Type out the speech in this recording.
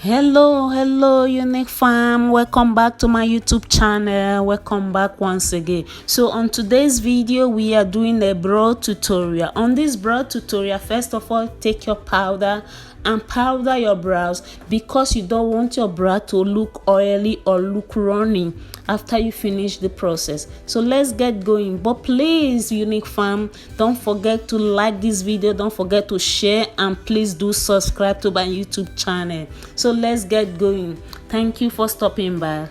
Hello, Unique Fam. Welcome back to my YouTube channel. Welcome back once again. So on today's video, we are doing a brow tutorial. On this brow tutorial, first of all, take your powder and powder your brows because you don't want your brow to look oily or look runny after you finish the process. So let's get going. But please, Unique Fam, don't forget to like this video, don't forget to share, and please do subscribe to my YouTube channel. So let's get going. Thank you for stopping by.